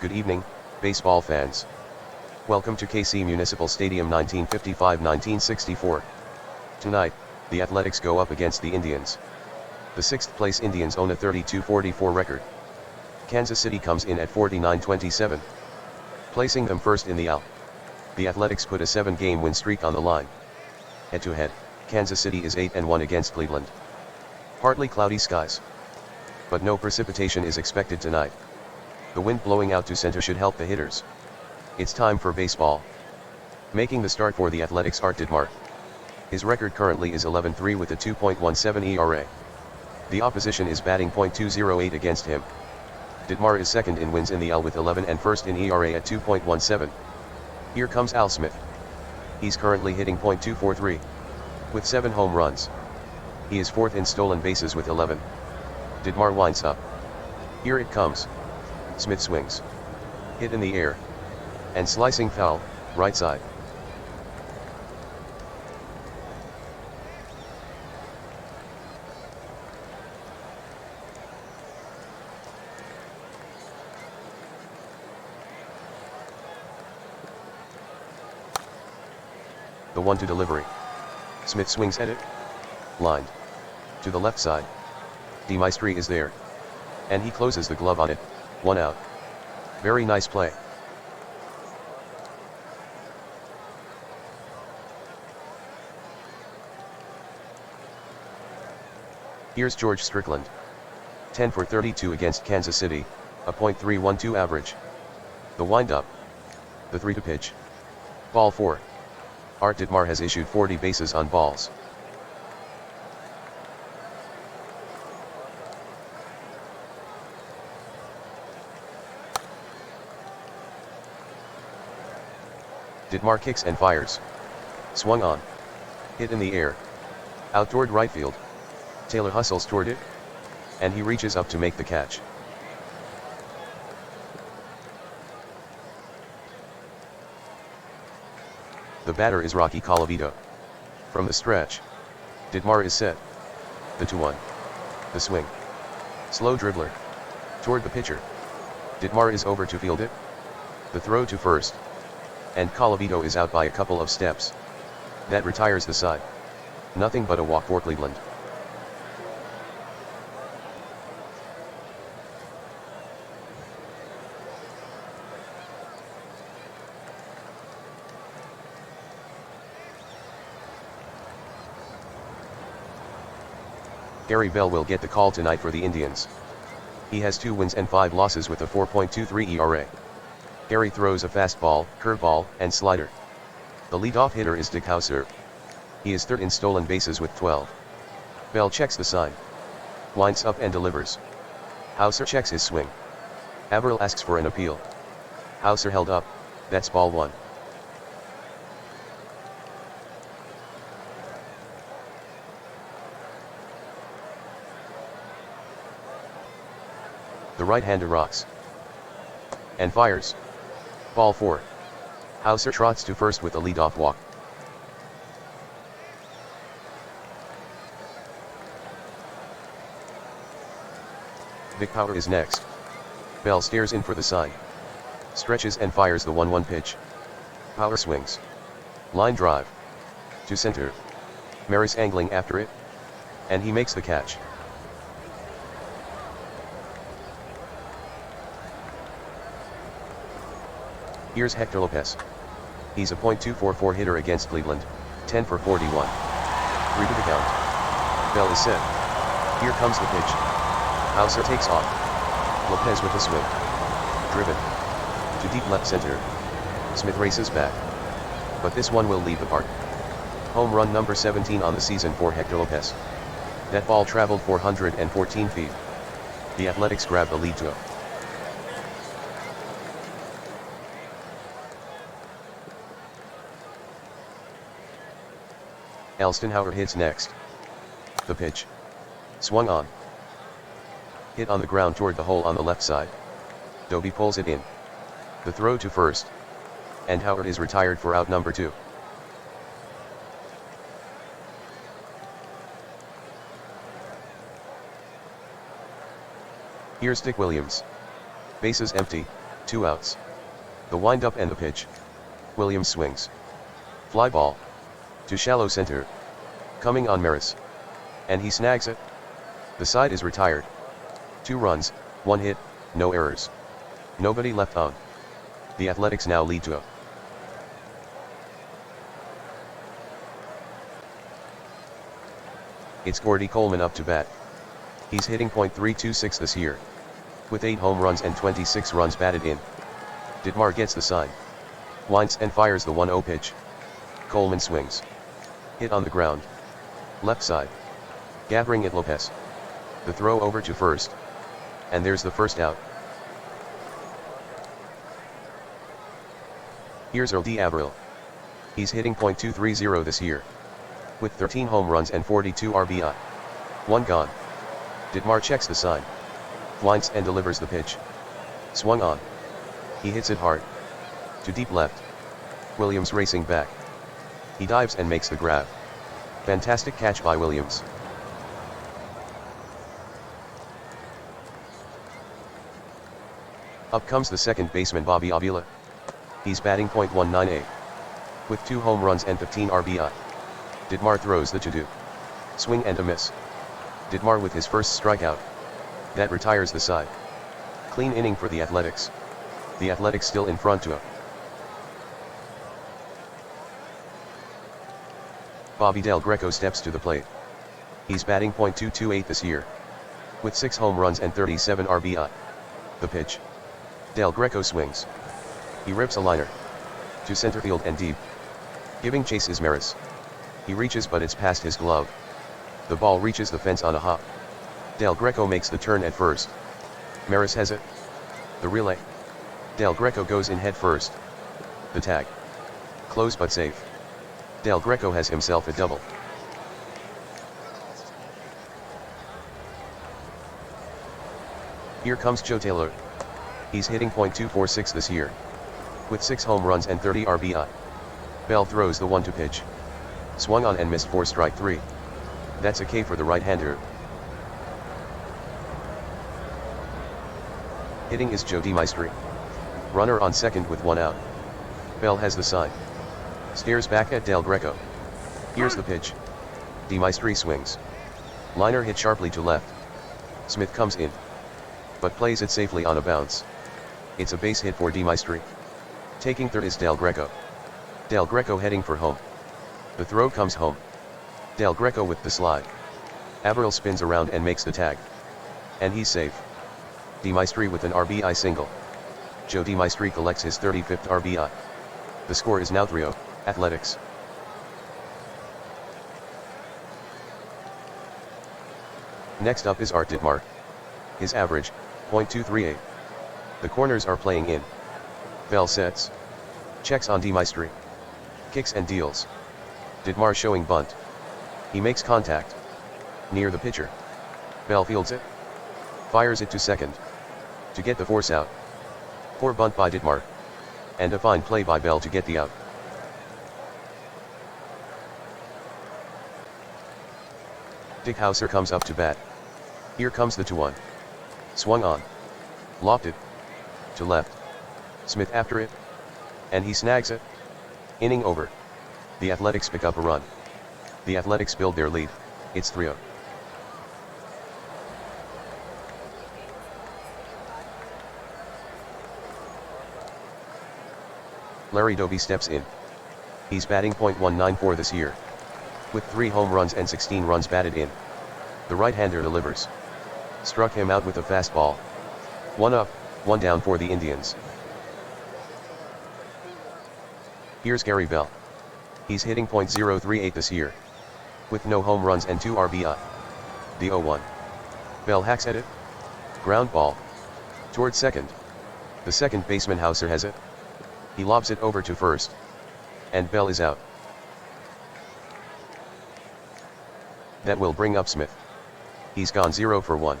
Good evening, baseball fans. Welcome to KC Municipal Stadium 1955-1964. Tonight, the Athletics go up against the Indians. The 6th place Indians own a 32-44 record. Kansas City comes in at 49-27. Placing them first in the AL. The Athletics put a 7-game win streak on the line. Head-to-head, Kansas City is 8-1 against Cleveland. Partly cloudy skies. But no precipitation is expected tonight. The wind blowing out to center should help the hitters. It's time for baseball. Making the start for the Athletics Art Dittmar. His record currently is 11-3 with a 2.17 ERA. The opposition is batting .208 against him. Dittmar is second in wins in the AL with 11 and first in ERA at 2.17. Here comes Al Smith. He's currently hitting .243. With 7 home runs. He is fourth in stolen bases with 11. Dittmar winds up. Here it comes. Smith swings. Hit in the air. And slicing foul, right side. The 1-2 delivery. Smith swings at it. Lined. To the left side. DeMaestri is there. And he closes the glove on it. 1 out. Very nice play. Here's George Strickland. 10 for 32 against Kansas City, a .312 average. The windup. The 3-2 pitch. Ball 4. Art Dittmar has issued 40 bases on balls. Dittmar kicks and fires. Swung on. Hit in the air. Out toward right field. Taylor hustles toward it. And he reaches up to make the catch. The batter is Rocky Colavito. From the stretch. Dittmar is set. The 2-1. The swing. Slow dribbler. Toward the pitcher. Dittmar is over to field it. The throw to first. And Colavito is out by a couple of steps. That retires the side. Nothing but a walk for Cleveland. Gary Bell will get the call tonight for the Indians. He has 2 wins and 5 losses with a 4.23 ERA. Gary throws a fastball, curveball, and slider. The leadoff hitter is kcstengelsr. He is third in stolen bases with 12. Bell checks the sign. Winds up and delivers. Hauser checks his swing. Averill asks for an appeal. Hauser held up, that's ball 1. The right-hander rocks. And fires. Ball 4. Hauser trots to first with a leadoff walk. Vic Power is next. Bell stares in for the sign. Stretches and fires the 1-1 pitch. Power swings. Line drive. To center. Maris angling after it. And he makes the catch. Here's Hector Lopez. He's a .244 hitter against Cleveland, 10 for 41. 3 to the count. Bell is set. Here comes the pitch. Hauser takes off. Lopez with a swing. Driven. To deep left center. Smith races back. But this one will leave the park. Home run number 17 on the season for Hector Lopez. That ball traveled 414 feet. The Athletics grab the lead 2-0. Elstenhauer hits next. The pitch. Swung on. Hit on the ground toward the hole on the left side. Doby pulls it in. The throw to first. And Howard is retired for out number 2. Here's Dick Williams. Bases empty, 2 outs. The wind-up and the pitch. Williams swings. Fly ball. To shallow center. Coming on Maris. And he snags it. The side is retired. 2 runs, 1 hit, no errors. Nobody left on. The Athletics now lead to a. It's Gordy Coleman up to bat. He's hitting .326 this year. With 8 home runs and 26 runs batted in. Dittmar gets the sign. Winds and fires the 1-0 pitch. Coleman swings. Hit on the ground. Left side. Gathering it Lopez. The throw over to first. And there's the first out. Here's Earl D. Abril. He's hitting .230 this year. With 13 home runs and 42 RBI. 1 gone. Dittmar checks the sign. Winds and delivers the pitch. Swung on. He hits it hard. To deep left. Williams racing back. He dives and makes the grab. Fantastic catch by Williams. Up comes the second baseman Bobby Avila. He's batting .198. With 2 home runs and 15 RBI. Dittmar throws the 2-2. Swing and a miss. Dittmar with his first strikeout. That retires the side. Clean inning for the Athletics. The Athletics still in front to a. Bobby Del Greco steps to the plate. He's batting .228 this year. With 6 home runs and 37 RBI. The pitch. Del Greco swings. He rips a liner. To center field and deep. Giving chase is Maris. He reaches but it's past his glove. The ball reaches the fence on a hop. Del Greco makes the turn at first. Maris has it. The relay. Del Greco goes in head first. The tag. Close but safe. Del Greco has himself a double. Here comes Joe Taylor. He's hitting .246 this year. With 6 home runs and 30 RBI. Bell throws the 1-2 pitch. Swung on and missed for strike 3. That's a K for the right-hander. Hitting is Joe DeMaestri. Runner on second with 1 out. Bell has the sign. Stares back at Del Greco. Here's the pitch. DeMaestri swings. Liner hit sharply to left. Smith comes in. But plays it safely on a bounce. It's a base hit for DeMaestri. Taking third is Del Greco. Del Greco heading for home. The throw comes home. Del Greco with the slide. Abril spins around and makes the tag. And he's safe. DeMaestri with an RBI single. Joe DeMaestri collects his 35th RBI. The score is now 3-0, Athletics. Next up is Art Dittmar. His average, .238. The corners are playing in. Bell sets. Checks on DeMaestri. Kicks and deals. Dittmar showing bunt. He makes contact. Near the pitcher. Bell fields it. Fires it to second. To get the force out. Poor bunt by Dittmar. And a fine play by Bell to get the out. Dick Hauser comes up to bat. Here comes the 2-1. Swung on. Lofted. To left. Smith after it. And he snags it. Inning over. The Athletics pick up a run. The Athletics build their lead. It's 3-0. Larry Doby steps in. He's batting .194 this year. With 3 home runs and 16 runs batted in. The right-hander delivers. Struck him out with a fastball. 1 up, 1 down for the Indians. Here's Gary Bell. He's hitting .038 this year. With no home runs and 2 RBI. The 0-1. Bell hacks at it. Ground ball. Toward second. The second baseman Hauser has it. He lobs it over to first. And Bell is out. That will bring up Smith. He's gone 0 for 1.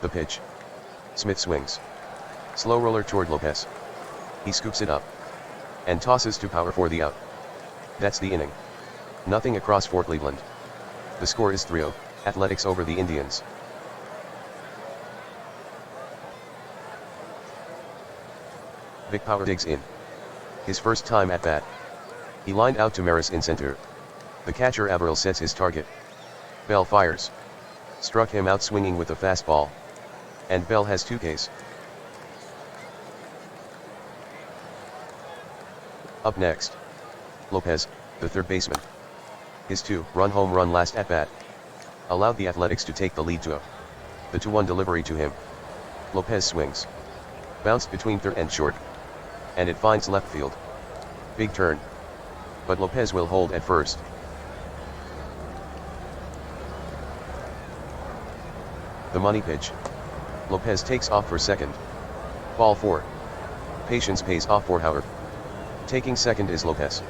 The pitch. Smith swings. Slow roller toward Lopez. He scoops it up. And tosses to power for the out. That's the inning. Nothing across for Cleveland. The score is 3-0, Athletics over the Indians. Vic Power digs in. His first time at bat. He lined out to Maris in center. The catcher Averill sets his target. Bell fires. Struck him out swinging with a fastball. And Bell has 2 Ks. Up next, Lopez, the third baseman. His 2-run home run last at bat allowed the Athletics to take the lead to the 2-1 delivery to him. Lopez swings. Bounced between third and short. And it finds left field. Big turn. But Lopez will hold at first. The money pitch. Lopez takes off for second. Ball 4. Patience pays off for Howard. Taking second is Lopez.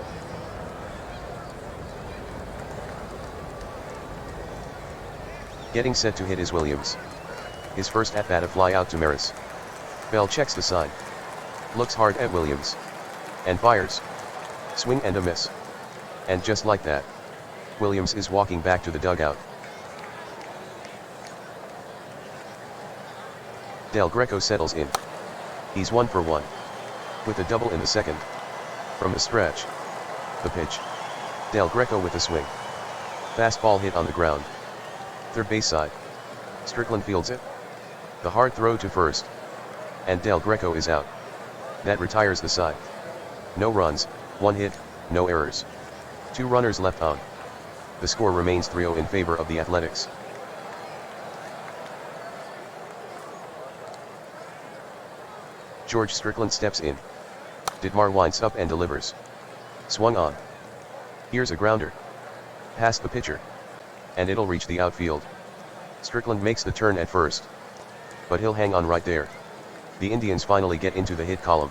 Getting set to hit is Williams. His first at-bat a fly out to Maris. Bell checks the sign. Looks hard at Williams. And fires. Swing and a miss. And just like that, Williams is walking back to the dugout. Del Greco settles in. He's 1 for 1. With a double in the second. From the stretch. The pitch. Del Greco with a swing. Fastball hit on the ground. Third base side. Strickland fields it. The hard throw to first. And Del Greco is out. That retires the side. No runs, 1 hit, no errors. 2 runners left on. The score remains 3-0 in favor of the Athletics. George Strickland steps in. Dietmar winds up and delivers. Swung on. Here's a grounder. Past the pitcher. And it'll reach the outfield. Strickland makes the turn at first. But he'll hang on right there. The Indians finally get into the hit column.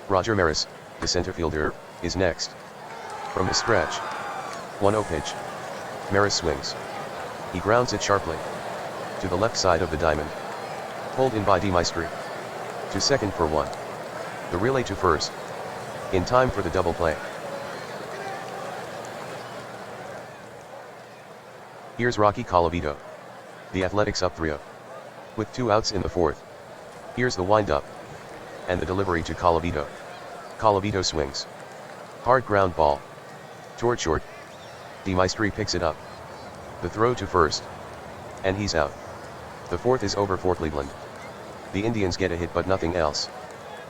Roger Maris, the center fielder, is next. From the stretch. 1-0 pitch. Maris swings. He grounds it sharply. To the left side of the diamond. Pulled in by DeMaestri. To second for 1. The relay to first. In time for the double play. Here's Rocky Colavito. The Athletics up 3-0. With 2 outs in the 4th. Here's the windup. And the delivery to Colavito. Colavito swings. Hard ground ball. Toward short. DeMaestri picks it up. The throw to first. And he's out. The 4th is over for Cleveland. The Indians get a hit but nothing else.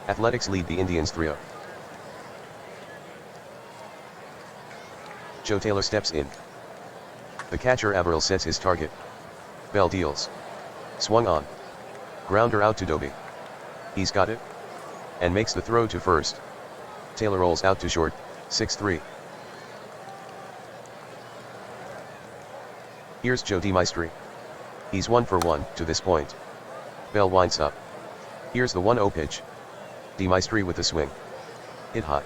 Athletics lead the Indians 3-0. Joe Taylor steps in. The catcher Averill sets his target. Bell deals. Swung on. Grounder out to Doby. He's got it. And makes the throw to first. Taylor rolls out to short, 6-3. Here's Joe DeMaestri. He's 1 for 1 to this point. Bell winds up. Here's the 1-0 pitch. DeMaestri with the swing. Hit high.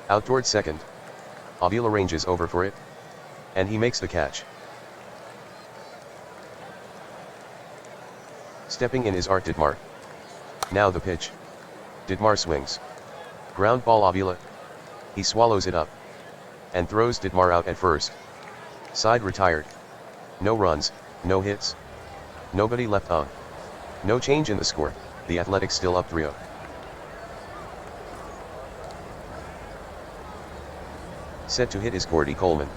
Out toward second. Avila ranges over for it. And he makes the catch. Stepping in is Art Dietmar. Now the pitch. Dietmar swings. Ground ball Avila. He swallows it up. And throws Dietmar out at first. Side retired. No runs, no hits. Nobody left on. No change in the score, the Athletics still up 3-0. Set to hit is Cordy Coleman.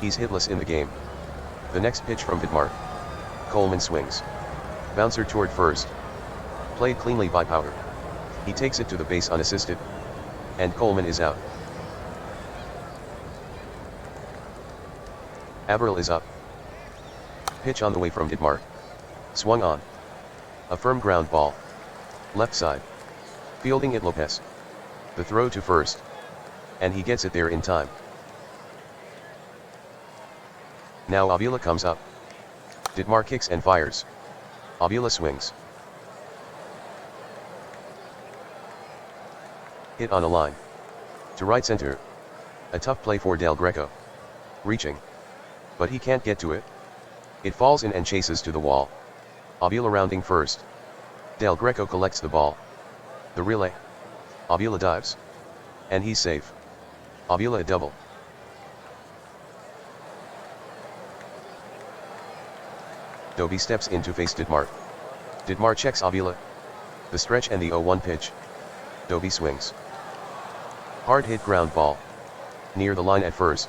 He's hitless in the game. The next pitch from Dietmar. Coleman swings. Bouncer toward first. Played cleanly by Power. He takes it to the base unassisted. And Coleman is out. Averill is up. Pitch on the way from Dietmar. Swung on. A firm ground ball. Left side. Fielding it Lopez. The throw to first. And he gets it there in time. Now Avila comes up. Dietmar kicks and fires. Avila swings. Hit on a line. To right center. A tough play for Del Greco. Reaching. But he can't get to it. It falls in and chases to the wall. Avila rounding first. Del Greco collects the ball. The relay. Avila dives. And he's safe. Avila a double. Doby steps in to face Dietmar. Dietmar checks Avila. The stretch and the 0-1 pitch. Dobie swings. Hard hit ground ball. Near the line at first.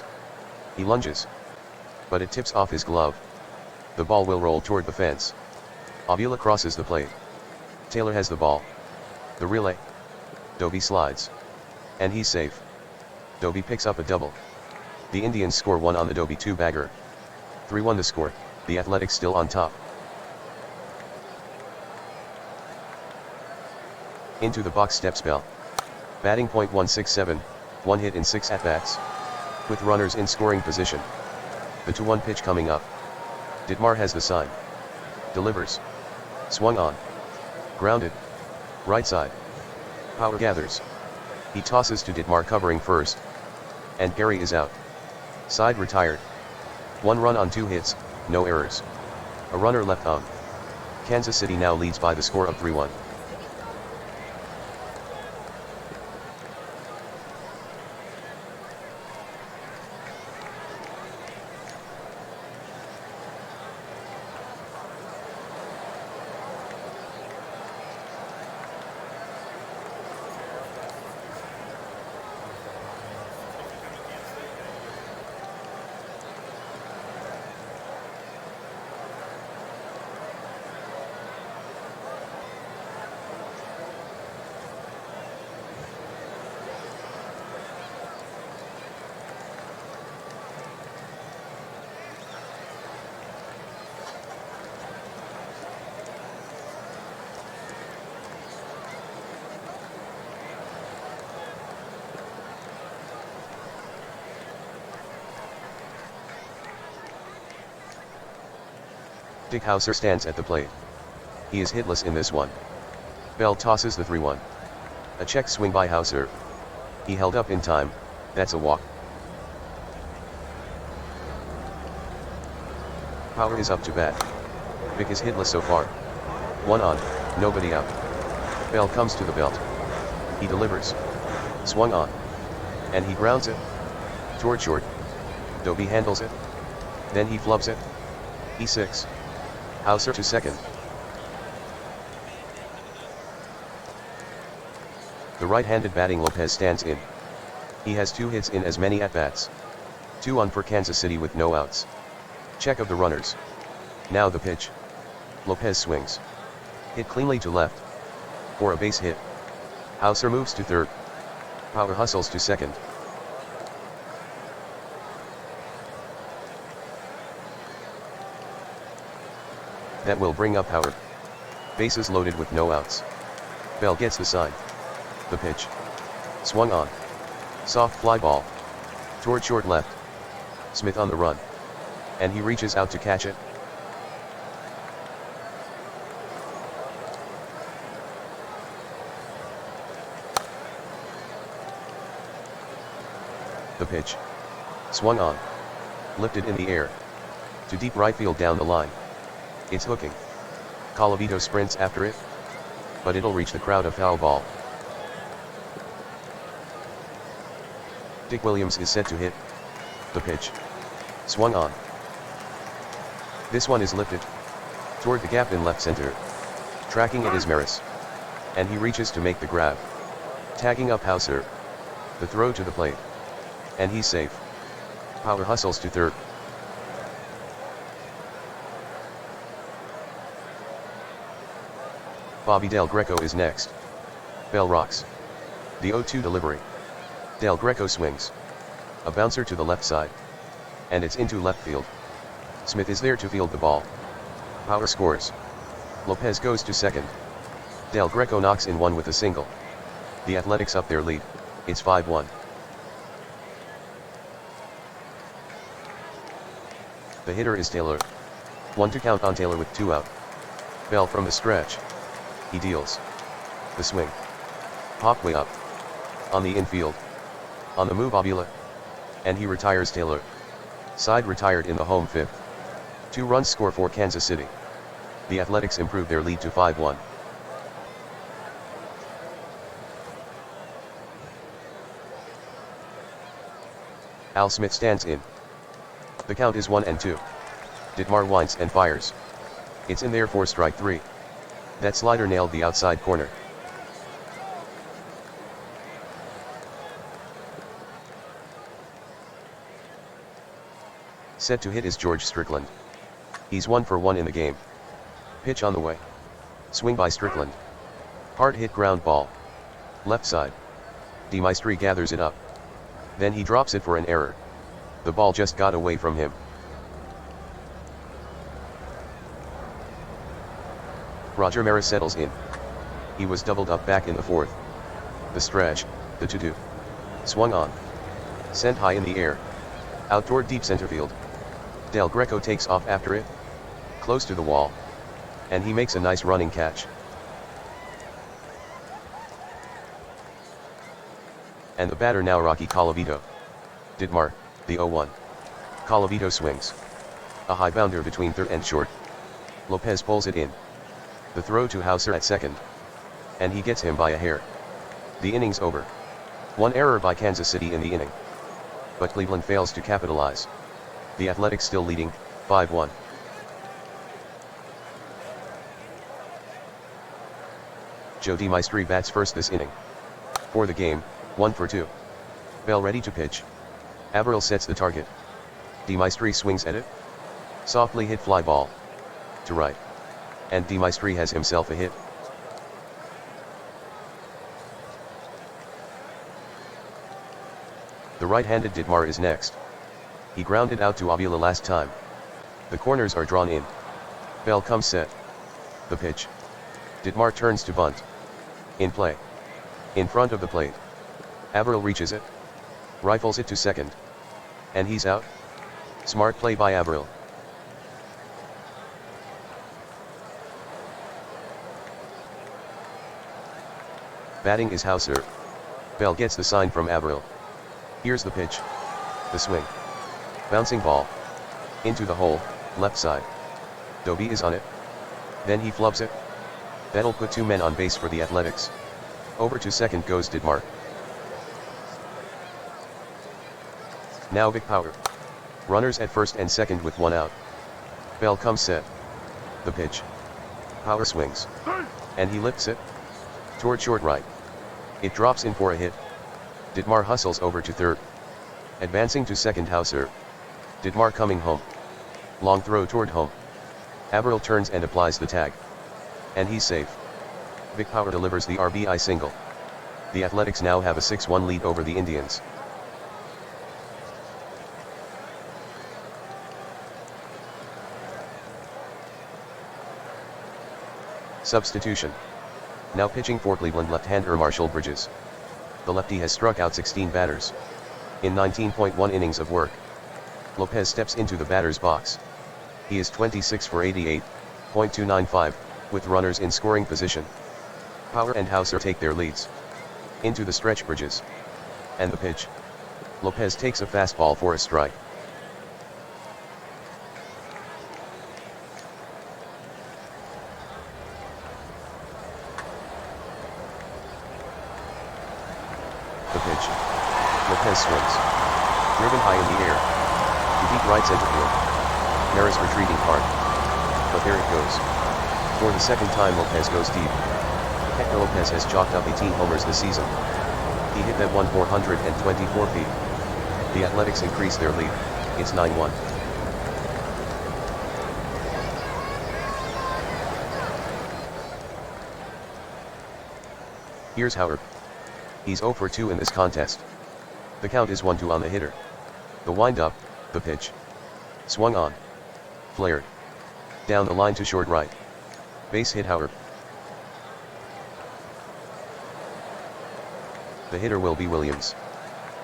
He lunges. But it tips off his glove. The ball will roll toward the fence. Avila crosses the plate. Taylor has the ball. The relay. Dobie slides. And he's safe. Dobie picks up a double. The Indians score 1 on the Dobie 2-bagger. 3-1 the score, the Athletics still on top. Into the box steps Bell. Batting .167, 1 hit in 6 at-bats. With runners in scoring position. The 2-1 pitch coming up. Ditmar has the sign. Delivers. Swung on. Grounded. Right side. Power gathers. He tosses to Ditmar covering first. And Gary is out. Side retired. 1 run on 2 hits, no errors. A runner left on. Kansas City now leads by the score of 3-1. Dick Hauser stands at the plate. He is hitless in this one. Bell tosses the 3-1. A check swing by Hauser. He held up in time, that's a walk. Power is up to bat. Vic is hitless so far. 1 on, nobody out. Bell comes to the belt. He delivers. Swung on. And he grounds it. Toward short. Dobie handles it. Then he flubs it. E6. Hauser to second. The right-handed batting Lopez stands in. He has 2 hits in as many at-bats. 2 on for Kansas City with no outs. Check of the runners. Now the pitch. Lopez swings. Hit cleanly to left. For a base hit. Hauser moves to third. Power hustles to second. That will bring up Howard. Bases loaded with no outs. Bell gets the sign. The pitch. Swung on. Soft fly ball. Toward short left. Smith on the run. And he reaches out to catch it. The pitch. Swung on. Lifted in the air. To deep right field down the line. It's hooking. Colavito sprints after it. But it'll reach the crowd of foul ball. Dick Williams is set to hit. The pitch. Swung on. This one is lifted. Toward the gap in left center. Tracking it is Maris. And he reaches to make the grab. Tagging up Hauser. The throw to the plate. And he's safe. Power hustles to third. Bobby Del Greco is next. Bell rocks. The 0-2 delivery. Del Greco swings. A bouncer to the left side. And it's into left field. Smith is there to field the ball. Power scores. Lopez goes to second. Del Greco knocks in one with a single. The Athletics up their lead. It's 5-1. The hitter is Taylor. 1 to count on Taylor with 2 out. Bell from the stretch. He deals. The swing. Pop way up. On the infield. On the move Avila. And he retires Taylor. Side retired in the home 5th. 2 runs score for Kansas City. The Athletics improve their lead to 5-1. Al Smith stands in. The count is 1-2. Ditmar winds and fires. It's in there for strike 3. That slider nailed the outside corner. Set to hit is George Strickland. He's 1 for 1 in the game. Pitch on the way. Swing by Strickland. Hard hit ground ball. Left side. Maestri gathers it up. Then he drops it for an error. The ball just got away from him. Roger Maris settles in. He was doubled up back in the 4th. The stretch, the 2-2. Swung on. Sent high in the air. Out toward deep center field. Del Greco takes off after it. Close to the wall. And he makes a nice running catch. And the batter now Rocky Colavito. Ditmar, the 0-1. Colavito swings. A high bounder between third and short. Lopez pulls it in. The throw to Hauser at second. And he gets him by a hair. The inning's over. 1 error by Kansas City in the inning. But Cleveland fails to capitalize. The Athletics still leading, 5-1. Joe Maestri bats first this inning. For the game, 1 for 2. Bell ready to pitch. Averill sets the target. Maestri swings at it. Softly hit fly ball. To right. And Maestri has himself a hit. The right-handed Ditmar is next. He grounded out to Avila last time. The corners are drawn in. Bell comes set. The pitch. Ditmar turns to bunt. In play. In front of the plate. Averill reaches it. Rifles it to second. And he's out. Smart play by Averill. Batting is Hauser. Bell gets the sign from Averill. Here's the pitch. The swing. Bouncing ball. Into the hole, left side. Doby is on it. Then he flubs it. That'll put 2 men on base for the Athletics. Over to second goes Ditmar. Now Vic Power. Runners at first and second with 1 out. Bell comes set. The pitch. Power swings. And he lifts it. Toward short right. It drops in for a hit. Ditmar hustles over to third. Advancing to second Hauser. Ditmar coming home. Long throw toward home. Averill turns and applies the tag. And he's safe. Vic Power delivers the RBI single. The Athletics now have a 6-1 lead over the Indians. Substitution. Now pitching for Cleveland left-hander Marshall Bridges. The lefty has struck out 16 batters. In 19.1 innings of work. Lopez steps into the batter's box. He is 26 for 88.295, with runners in scoring position. Power and Hauser take their leads. Into the stretch Bridges. And the pitch. Lopez takes a fastball for a strike. The pitch. Lopez swings. Driven high in the air. To deep right center field. Maris retreating hard. But there it goes. For the second time Lopez goes deep. Hector Lopez has chalked up 18 homers this season. He hit that one 424 feet. The Athletics increase their lead. It's 9-1. Here's Howard. He's 0 for 2 in this contest. The count is 1-2 on the hitter. The wind-up, the pitch. Swung on. Flared. Down the line to short right. Base hit Howard. The hitter will be Williams.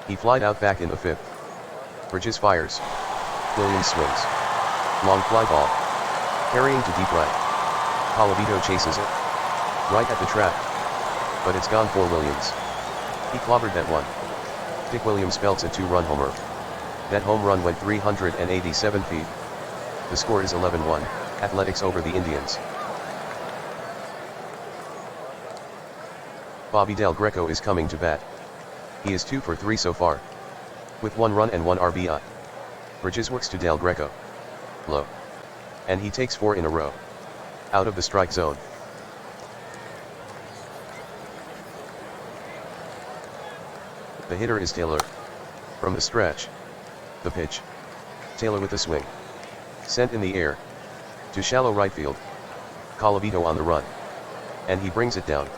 He flied out back in the 5th. Bridges fires. Williams swings. Long fly ball. Carrying to deep right. Colavito chases it. Right at the trap. But it's gone for Williams. He clobbered that one. Dick Williams belts a 2-run homer. That home run went 387 feet. The score is 11-1, Athletics over the Indians. Bobby Del Greco is coming to bat. He is 2 for 3 so far. With 1 run and 1 RBI. Bridges works to Del Greco. Low. And he takes 4 in a row. Out of the strike zone. The hitter is Taylor. From the stretch. The pitch. Taylor with a swing. Sent in the air. To shallow right field. Colavito on the run. And he brings it down.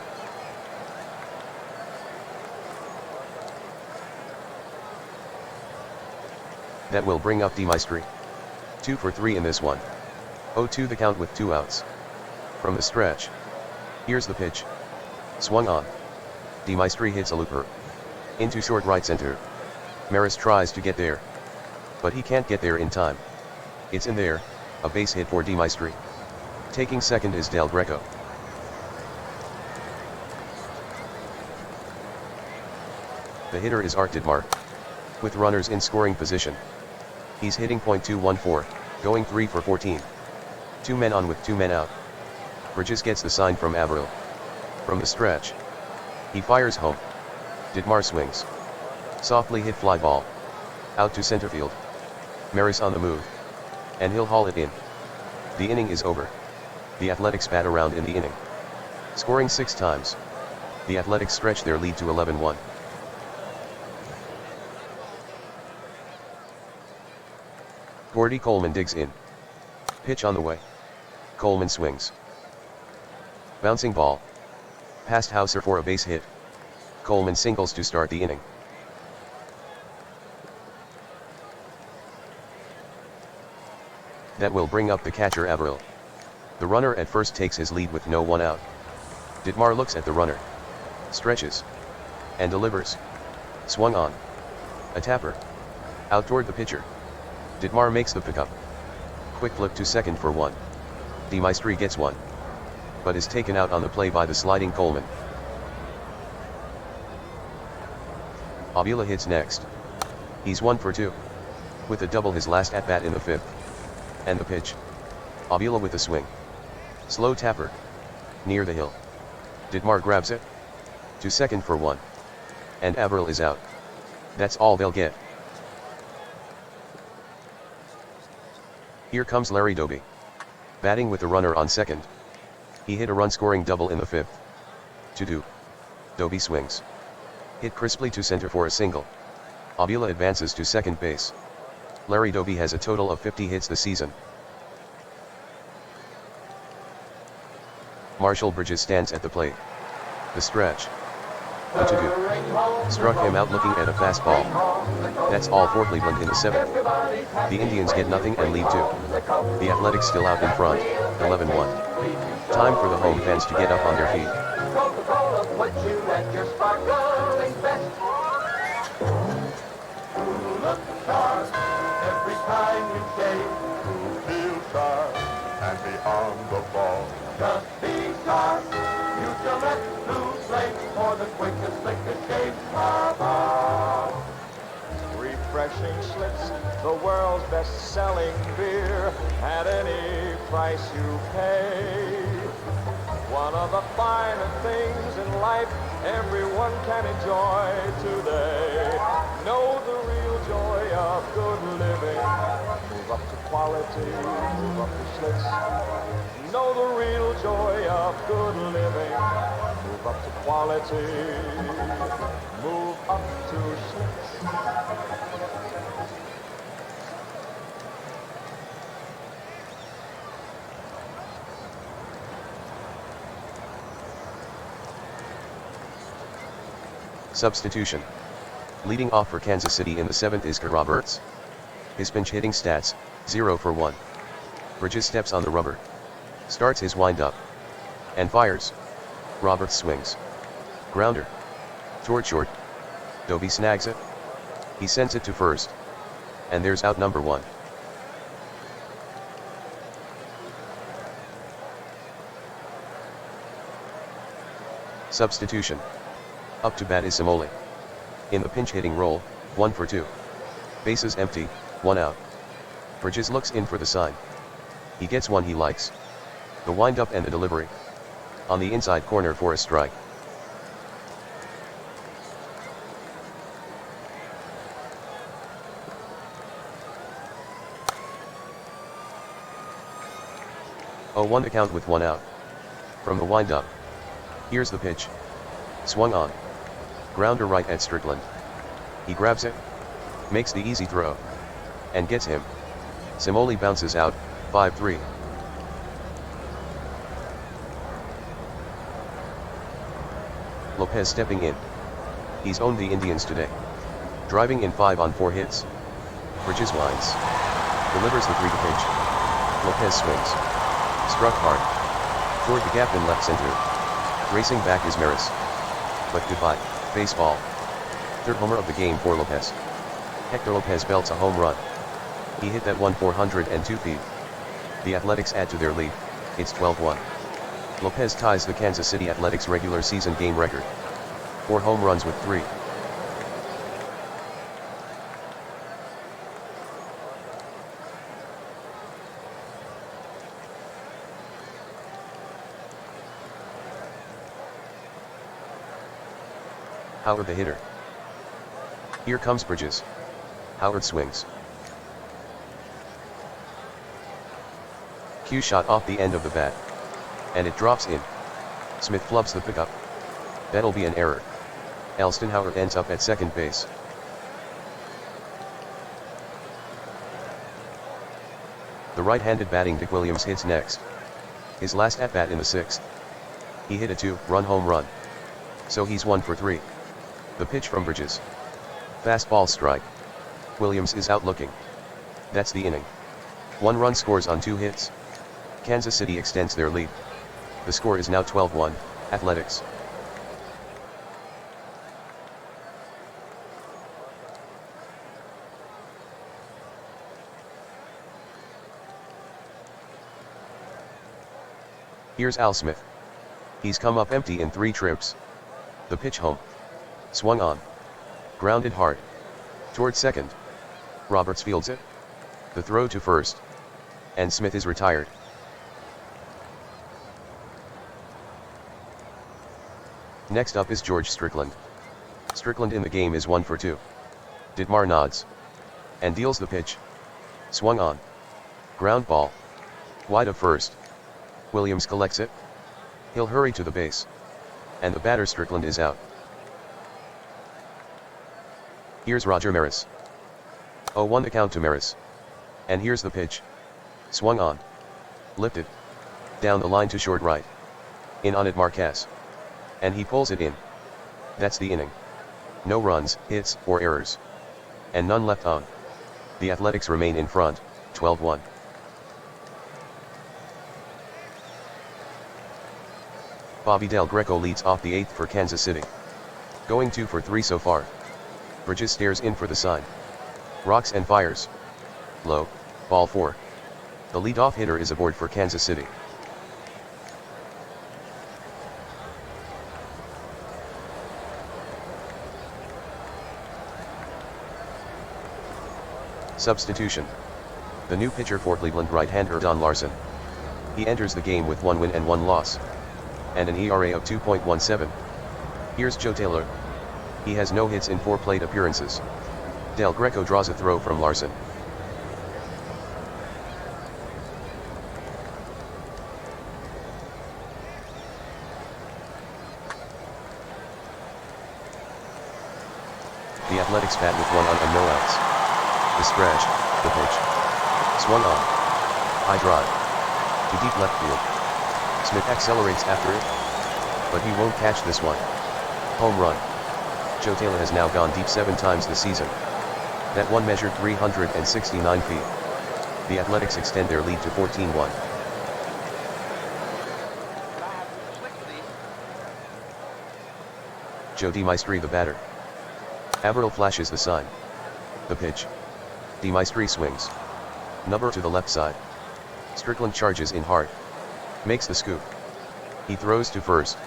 That will bring up DeMaestri. 2 for 3 in this one. 0-2 the count with 2 outs. From the stretch. Here's the pitch. Swung on. DeMaestri hits a looper. Into short right center. Maris tries to get there. But he can't get there in time. It's in there, a base hit for DeMaestri. Taking second is Del Greco. The hitter is Art Ditmar. With runners in scoring position. He's hitting .214, going 3 for 14. 2 men on with 2 men out. Bridges gets the sign from Averill. From the stretch. He fires home. Ditmar swings. Softly hit fly ball. Out to center field. Maris on the move. And he'll haul it in. The inning is over. The Athletics bat around in the inning. Scoring 6 times. The Athletics stretch their lead to 11-1. Gordy Coleman digs in. Pitch on the way. Coleman swings. Bouncing ball. Past Hauser for a base hit. Coleman singles to start the inning. That will bring up the catcher Averill. The runner at first takes his lead with no 1 out. Ditmar looks at the runner. Stretches. And delivers. Swung on. A tapper. Out toward the pitcher. Ditmar makes the pickup. Quick flip to second for 1. DeMaestri gets 1. But is taken out on the play by the sliding Coleman. Avila hits next. He's 1 for 2. With a double his last at-bat in the 5th. And the pitch. Avila with a swing. Slow tapper. Near the hill. Ditmar grabs it. To second for 1. And Averill is out. That's all they'll get. Here comes Larry Doby. Batting with the runner on second. He hit a run-scoring double in the 5th. 2-2. Doby swings. Hit crisply to center for a single. Avila advances to second base. Larry Doby has a total of 50 hits this season. Marshall Bridges stands at the plate. The stretch. The 2-2. Struck him out looking at a fastball. That's all for Cleveland in the 7th. The Indians get nothing and lead 2. The Athletics still out in front, 11-1. Time for the home fans to get up on their feet. Every time you shake, feel sharp and be on the ball. Just be sharp. Use your left blue flame for the quickest, slickest shake of all. Refreshing Schlitz, the world's best-selling beer, at any price you pay. One of the finer things in life everyone can enjoy today. Know the real joy of good living. Move up to quality, move up to Schlitz. Know the real joy of good living. Move up to quality, move up to Schlitz. Substitution. Leading off for Kansas City in the 7th is Kurt Roberts. His pinch hitting stats, 0 for 1. Bridges steps on the rubber. Starts his wind-up. And fires. Roberts swings. Grounder. Toward short. Doby snags it. He sends it to first. And there's out number 1. Substitution. Up to bat is Simoli. In the pinch hitting role, 1 for 2. Bases empty, 1 out. Bridges looks in for the sign. He gets one he likes. The wind-up and the delivery. On the inside corner for a strike. Oh, 1 the count with 1 out. From the wind-up. Here's the pitch. Swung on. Grounder right at Strickland. He grabs it. Makes the easy throw. And gets him. Simoli bounces out, 5-3. Lopez stepping in. He's owned the Indians today. Driving in 5 on 4 hits. Bridges winds. Delivers the 3 to pitch. Lopez swings. Struck hard. Toward the gap in left center. Racing back is Maris. But goodbye, baseball. Third homer of the game for Lopez. Hector Lopez belts a home run. He hit that one 402 feet. The Athletics add to their lead, it's 12-1. Lopez ties the Kansas City Athletics regular season game record. 4 home runs with 3. Howard the hitter. Here comes Bridges. Howard swings. Cue shot off the end of the bat. And it drops in. Smith flubs the pickup. That'll be an error. Elston Howard ends up at second base. The right-handed batting Dick Williams hits next. His last at-bat in the 6th. He hit a 2-run home run. So he's 1 for 3. The pitch from Bridges. Fastball strike. Williams is out looking. That's the inning. 1 run scores on 2 hits. Kansas City extends their lead. The score is now 12-1, Athletics. Here's Al Smith. He's come up empty in 3 trips. The pitch home. Swung on. Grounded hard. Toward second. Roberts fields it. The throw to first. And Smith is retired. Next up is George Strickland. Strickland in the game is 1 for 2. Dietmar nods. And deals the pitch. Swung on. Ground ball. Wide of first. Williams collects it. He'll hurry to the base. And the batter Strickland is out. Here's Roger Maris. 0-1 the count to Maris. And here's the pitch. Swung on. Lifted. Down the line to short right. In on it Marquez. And he pulls it in. That's the inning. No runs, hits, or errors. And none left on. The Athletics remain in front, 12-1. Bobby Del Greco leads off the 8th for Kansas City. Going 2 for 3 so far. Bridges stares in for the sign. Rocks and fires. Low, ball 4. The leadoff hitter is aboard for Kansas City. Substitution. The new pitcher for Cleveland, right-hander Don Larson. He enters the game with 1 win and 1 loss. And an ERA of 2.17. Here's Joe Taylor. He has no hits in 4 plate appearances. Del Greco draws a throw from Larson. The Athletics bat with 1 on and no outs. The stretch, the pitch. Swung on. High drive. To deep left field. Smith accelerates after it. But he won't catch this one. Home run. Joe Taylor has now gone deep 7 times this season. That one measured 369 feet. The Athletics extend their lead to 14-1. Joe DeMaestri the batter. Averill flashes the sign. The pitch. DeMaestri swings. Number to the left side. Strickland charges in hard. Makes the scoop. He throws to first.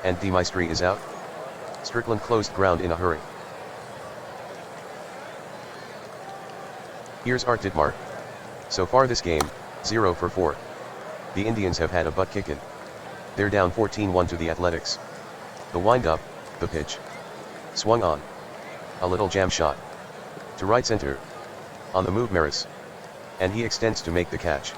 And DeMaestri is out. Strickland closed ground in a hurry. Here's Art Dietmar. So far this game, 0 for 4. The Indians have had a butt kicking. They're down 14-1 to the Athletics. The wind-up, the pitch. Swung on. A little jam shot. To right center. On the move Maris. And he extends to make the catch.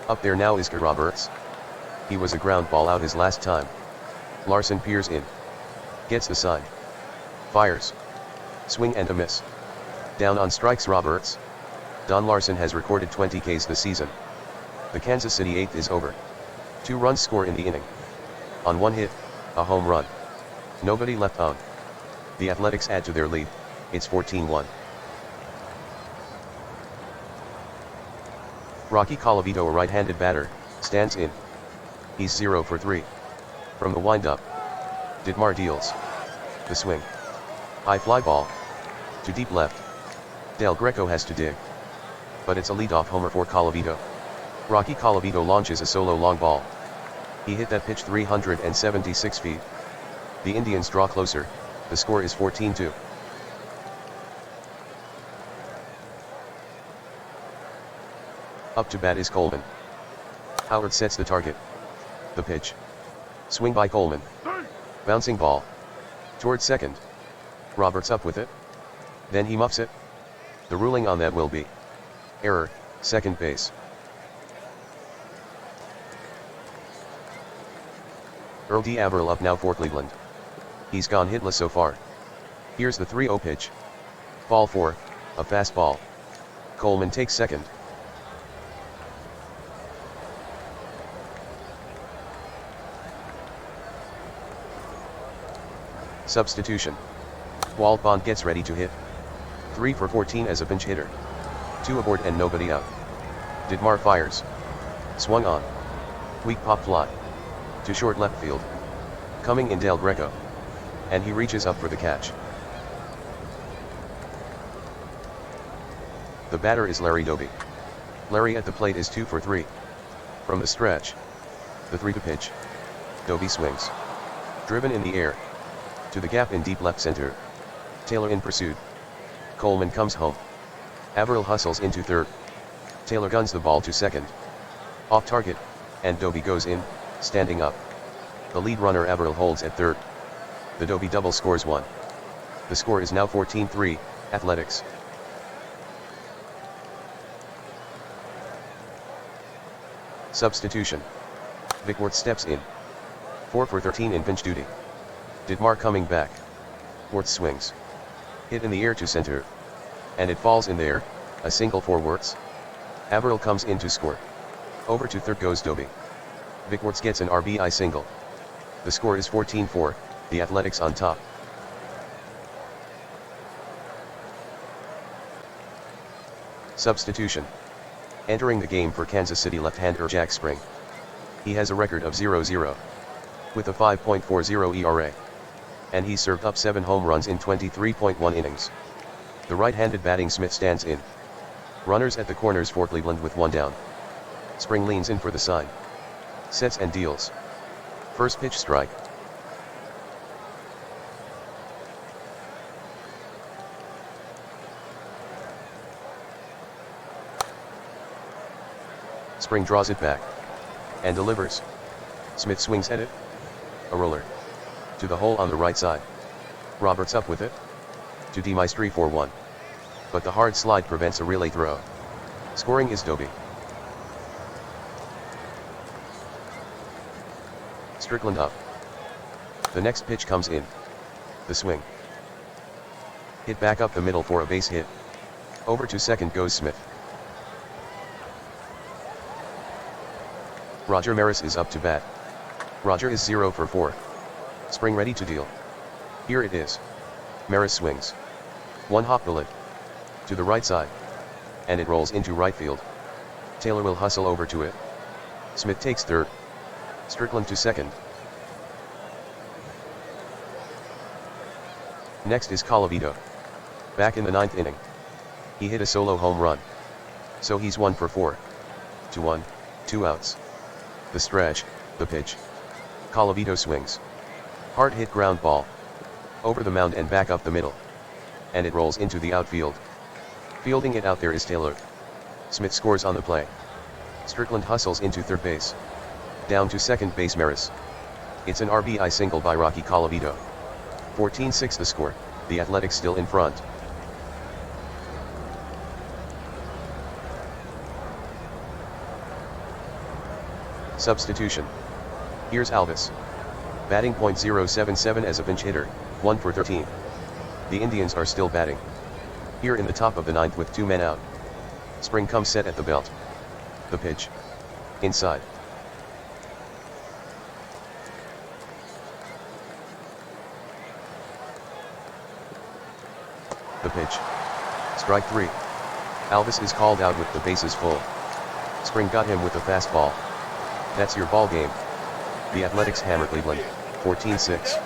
Up there now is Roberts. He was a ground ball out his last time. Larson peers in. Gets the sign. Fires. Swing and a miss. Down on strikes Roberts. Don Larson has recorded 20 Ks this season. The Kansas City 8th is over. 2 runs score in the inning. On 1 hit, a home run. Nobody left on. The Athletics add to their lead, it's 14-1. Rocky Colavito, a right-handed batter, stands in. He's 0 for 3. From the windup. Ditmar deals. The swing. High fly ball. To deep left. Del Greco has to dig. But it's a leadoff homer for Colavito. Rocky Colavito launches a solo long ball. He hit that pitch 376 feet. The Indians draw closer, the score is 14-2. Up to bat is Coleman. Howard sets the target. The pitch. Swing by Coleman. Bouncing ball. Towards second. Roberts up with it. Then he muffs it. The ruling on that will be error, second base. Earl D. Averill up now for Cleveland. He's gone hitless so far. Here's the 3-0 pitch. Ball 4, a fastball. Coleman takes second. Substitution. Walt Bond gets ready to hit. 3 for 14 as a pinch hitter. 2 aboard and nobody out. Ditmar fires. Swung on. Weak pop fly. To short left field. Coming in Del Greco. And he reaches up for the catch. The batter is Larry Doby. Larry at the plate is 2 for 3. From the stretch. The 3-2 pitch. Doby swings. Driven in the air. To the gap in deep left center. Taylor in pursuit. Coleman comes home. Averill hustles into third. Taylor guns the ball to second. Off target, and Doby goes in, standing up. The lead runner Averill holds at third. The Doby double scores 1. The score is now 14-3, Athletics. Substitution. Vic Wertz steps in. 4 for 13 in pinch duty. Ditmar coming back. Wertz swings. Hit in the air to center. And it falls in there, a single for Wertz. Averill comes in to score. Over to third goes Doby. Vic Wertz gets an RBI single. The score is 14-4, the Athletics on top. Substitution. Entering the game for Kansas City left-hander Jack Spring. He has a record of 0-0. With a 5.40 ERA. And he's served up 7 home runs in 23.1 innings. The right-handed batting Smith stands in. Runners at the corners for Cleveland with 1 down. Spring leans in for the sign. Sets and deals. First pitch strike. Spring draws it back. And delivers. Smith swings at it. A roller. To the hole on the right side. Roberts up with it. To Demaistre for 1. But the hard slide prevents a relay throw. Scoring is Doby. Strickland up. The next pitch comes in. The swing. Hit back up the middle for a base hit. Over to second goes Smith. Roger Maris is up to bat. Roger is 0 for 4. Spring ready to deal. Here it is. Maris swings. 1 hop bullet. To the right side. And it rolls into right field. Taylor will hustle over to it. Smith takes third. Strickland to second. Next is Colavito. Back in the 9th inning. He hit a solo home run. So he's 1 for 4. 2-1, 2 outs. The stretch, the pitch. Colavito swings. Hard hit ground ball. Over the mound and back up the middle. And it rolls into the outfield. Fielding it out there is Taylor. Smith scores on the play. Strickland hustles into third base. Down to second base Maris. It's an RBI single by Rocky Colavito. 14-6 the score, the Athletics still in front. Substitution. Here's Alvis. Batting .077 as a pinch hitter, 1 for 13. The Indians are still batting. Here in the top of the ninth with 2 men out. Spring comes set at the belt. The pitch. Inside. The pitch. Strike 3. Alvis is called out with the bases full. Spring got him with a fastball. That's your ball game. The Athletics hammer Cleveland, 14-6.